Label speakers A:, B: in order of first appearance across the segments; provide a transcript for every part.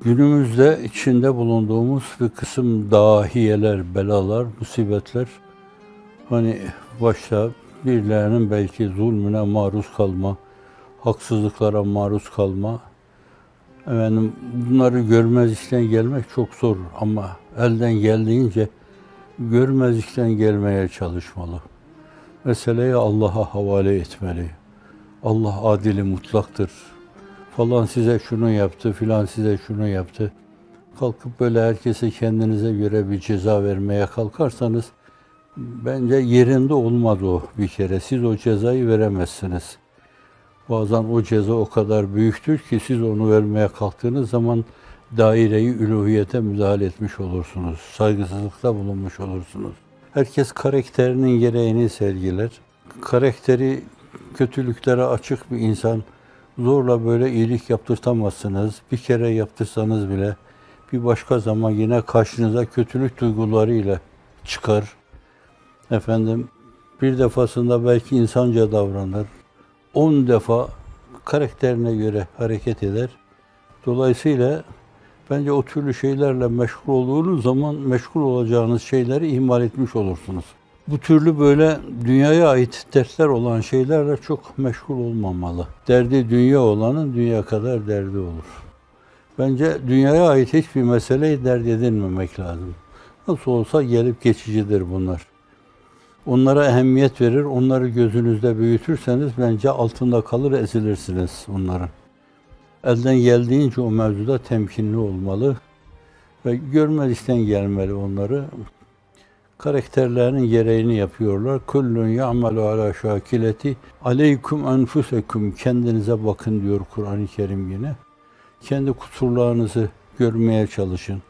A: Günümüzde içinde bulunduğumuz bir kısım dahiyeler, belalar, musibetler, hani başta birilerinin belki zulmüne maruz kalma, haksızlıklara maruz kalma, bunları görmezlikten gelmek çok zor ama elden geldiğince görmezlikten gelmeye çalışmalı. Meseleyi Allah'a havale etmeli. Allah adili mutlaktır. Falan size şunu yaptı, filan size şunu yaptı. Kalkıp böyle herkese kendinize göre bir ceza vermeye kalkarsanız, bence yerinde olmaz o bir kere. Siz o cezayı veremezsiniz. Bazen o ceza o kadar büyüktür ki siz onu vermeye kalktığınız zaman daire-i üluhiyete müdahale etmiş olursunuz. Saygısızlıkta bulunmuş olursunuz. Herkes karakterinin gereğini sergiler. Karakteri kötülüklere açık bir insan zorla böyle iyilik yaptırtamazsınız. Bir kere yaptırsanız bile bir başka zaman yine karşınıza kötülük duygularıyla çıkar. Bir defasında belki insanca davranır. 10 defa karakterine göre hareket eder. Dolayısıyla bence o türlü şeylerle meşgul olduğunuz zaman meşgul olacağınız şeyleri ihmal etmiş olursunuz. Bu türlü böyle dünyaya ait dertler olan şeylerle çok meşgul olmamalı. Derdi dünya olanın dünya kadar derdi olur. Bence dünyaya ait hiçbir meseleyi dert edinmemek lazım. Nasıl olsa gelip geçicidir bunlar. Onlara ehemmiyet verir, onları gözünüzde büyütürseniz bence altında kalır, ezilirsiniz onların. Elden geldiğince o mevzuda temkinli olmalı ve görmezlikten gelmeli onları. Karakterlerinin gereğini yapıyorlar. Kullun ya'malu ala şakileti aleykum enfusekum. Kendinize bakın diyor Kur'an-ı Kerim yine. Kendi kusurlarınızı görmeye çalışın.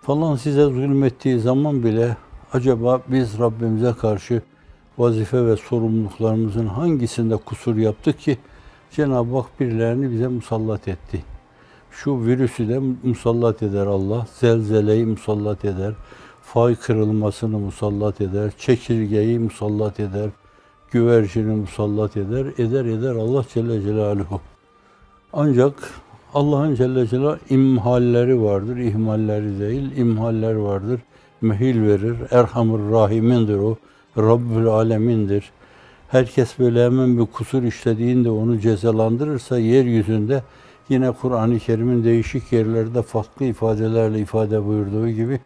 A: Falan size zulmettiği zaman bile acaba biz Rabbimize karşı vazife ve sorumluluklarımızın hangisinde kusur yaptık ki Cenab-ı Hak birilerini bize musallat etti. Şu virüsü de musallat eder Allah, zelzeleyi musallat eder, fay kırılmasını musallat eder, çekirgeyi musallat eder, güvercini musallat eder, eder Allah Celle Celaluhu. Ancak Allah'ın Celle Celaluhu imhalleri vardır, ihmalleri değil, imhaller vardır. Mehil verir, Erhamur Rahimindir o, Rabbül Alemindir. Herkes böyle hemen bir kusur işlediğinde onu cezalandırırsa yeryüzünde yine Kur'an-ı Kerim'in değişik yerlerde farklı ifadelerle ifade buyurduğu gibi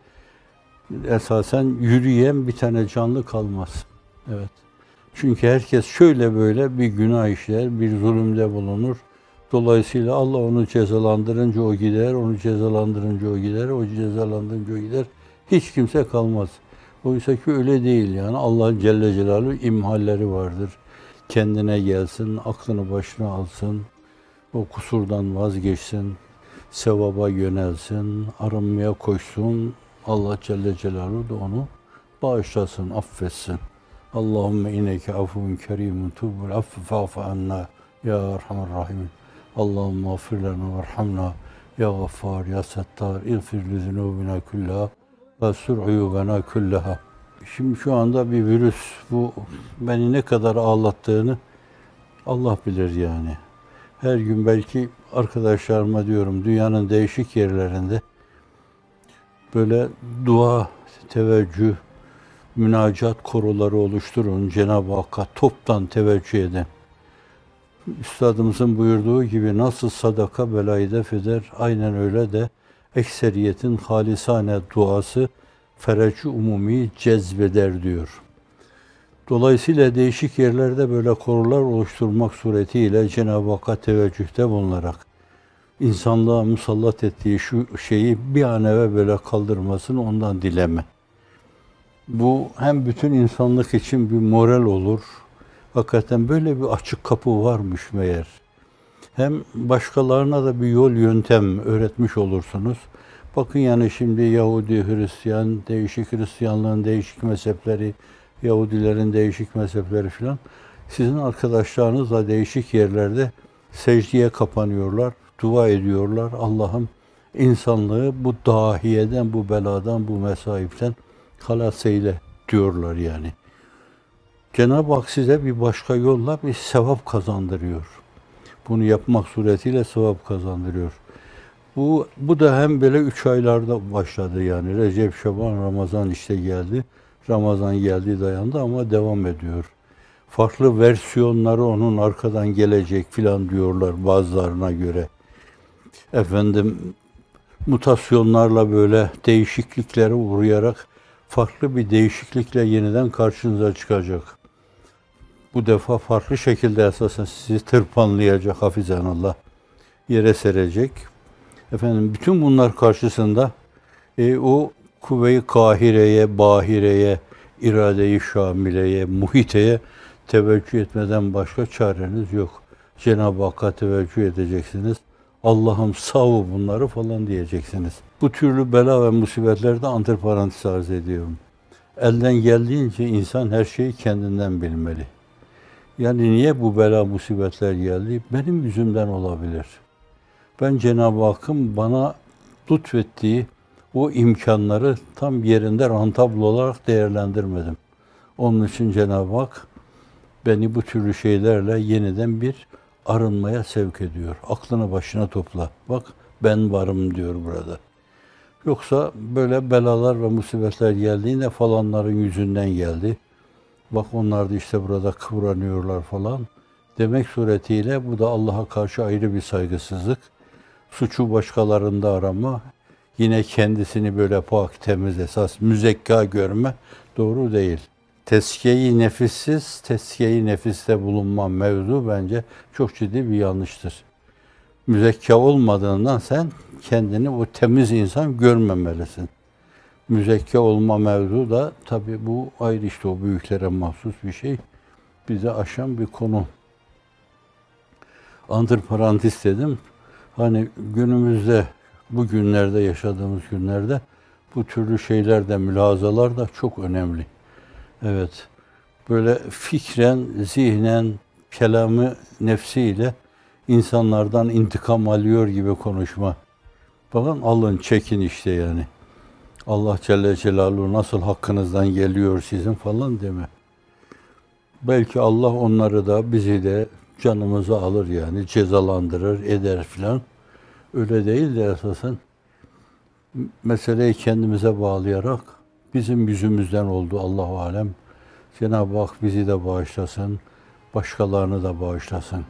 A: esasen yürüyen bir tane canlı kalmaz. Evet. Çünkü herkes şöyle böyle bir günah işler, bir zulümde bulunur. Dolayısıyla Allah onu cezalandırınca o gider, onu cezalandırınca o gider, o cezalandırınca o gider. Hiç kimse kalmaz. Oysa ki öyle değil yani. Allah Celle Celaluhu imhalleri vardır. Kendine gelsin, aklını başına alsın, o kusurdan vazgeçsin, sevaba yönelsin, arınmaya koşsun. Allah Celle Celaluhu da onu bağışlasın, affetsin. Allahümme inneke afuvun kerimun tubul affe fa'fu anna ya Erhamer Rahimin. Allahümme affir lana verhamna ya Gaffar ya Settar iğfir li zunubina kullaha ve sur uyubena kullaha. Şimdi şu anda bir virüs, bu beni ne kadar ağlattığını Allah bilir yani. Her gün belki arkadaşlarıma diyorum, dünyanın değişik yerlerinde böyle dua, teveccüh, münacat koroları oluşturun. Cenab-ı Hakk'a toptan teveccüh edin. Üstadımızın buyurduğu gibi nasıl sadaka belayı def eder, aynen öyle de ekseriyetin halisane duası fereci umumi cezbeder diyor. Dolayısıyla değişik yerlerde böyle korolar oluşturmak suretiyle Cenab-ı Hakk'a teveccühte bulunarak insanlığa musallat ettiği şu şeyi bir an evvel böyle kaldırmasını ondan dileme. Bu hem bütün insanlık için bir moral olur. Hakikaten böyle bir açık kapı varmış meğer. Hem başkalarına da bir yol yöntem öğretmiş olursunuz. Bakın yani şimdi Yahudi, Hristiyan, değişik Hristiyanlığın değişik mezhepleri, Yahudilerin değişik mezhepleri filan. Sizin arkadaşlarınızla değişik yerlerde secdeye kapanıyorlar, dua ediyorlar. Allah'ım insanlığı bu dahiyeden, bu beladan, bu mesaipten halas eyle diyorlar yani. Cenab-ı Hak size bir başka yolla bir sevap kazandırıyor. Bunu yapmak suretiyle sevap kazandırıyor. Bu da hem böyle 3 aylarda başladı yani. Recep, Şaban, Ramazan işte geldi. Ramazan geldi dayandı ama devam ediyor. Farklı versiyonları onun arkadan gelecek filan diyorlar bazılarına göre. Efendim mutasyonlarla böyle değişikliklere uğrayarak farklı bir değişiklikle yeniden karşınıza çıkacak. Bu defa farklı şekilde esasen sizi tırpanlayacak hafizanallah, yere serecek. Efendim bütün bunlar karşısında o kuvve-i kahireye, bahireye, irade-i şamileye, muhiteye teveccüh etmeden başka çareniz yok. Cenab-ı Hakk'a teveccüh edeceksiniz. Allah'ım sağ ol bunları falan diyeceksiniz. Bu türlü bela ve musibetlerde antiparantez arz ediyorum. Elden geldiğince insan her şeyi kendinden bilmeli. Yani niye bu bela musibetler geldi? Benim yüzümden olabilir. Ben Cenab-ı Hakk'ın bana lütfettiği o imkanları tam yerinde rantabl olarak değerlendirmedim. Onun için Cenab-ı Hak beni bu türlü şeylerle yeniden bir arınmaya sevk ediyor. Aklını başına topla. Bak ben varım diyor burada. Yoksa böyle belalar ve musibetler geldiğinde falanların yüzünden geldi. Bak onlar da işte burada kıvranıyorlar falan. Demek suretiyle bu da Allah'a karşı ayrı bir saygısızlık. Suçu başkalarında arama. Yine kendisini böyle pak, temiz, esas müzekka görme doğru değil. Teskiye-i nefissiz, teskiye-i nefiste bulunma mevzu bence çok ciddi bir yanlıştır. Müzekka olmadığından sen kendini o temiz insan görmemelisin. Müzekka olma mevzu da tabii bu ayrı işte o büyüklere mahsus bir şey. Bize aşan bir konu. Antiparantez dedim. Hani günümüzde, bu günlerde yaşadığımız günlerde bu türlü şeyler de, mülahazalar da çok önemli. Evet, böyle fikren, zihnen, kelamı nefsiyle insanlardan intikam alıyor gibi konuşma. Bakın alın, çekin işte yani. Allah Celle Celaluhu nasıl hakkınızdan geliyor sizin falan deme. Belki Allah onları da bizi de canımızı alır yani cezalandırır, eder filan. Öyle değil de esasen meseleyi kendimize bağlayarak bizim yüzümüzden oldu Allahu alem. Cenab-ı Hak bizi de bağışlasın, başkalarını da bağışlasın.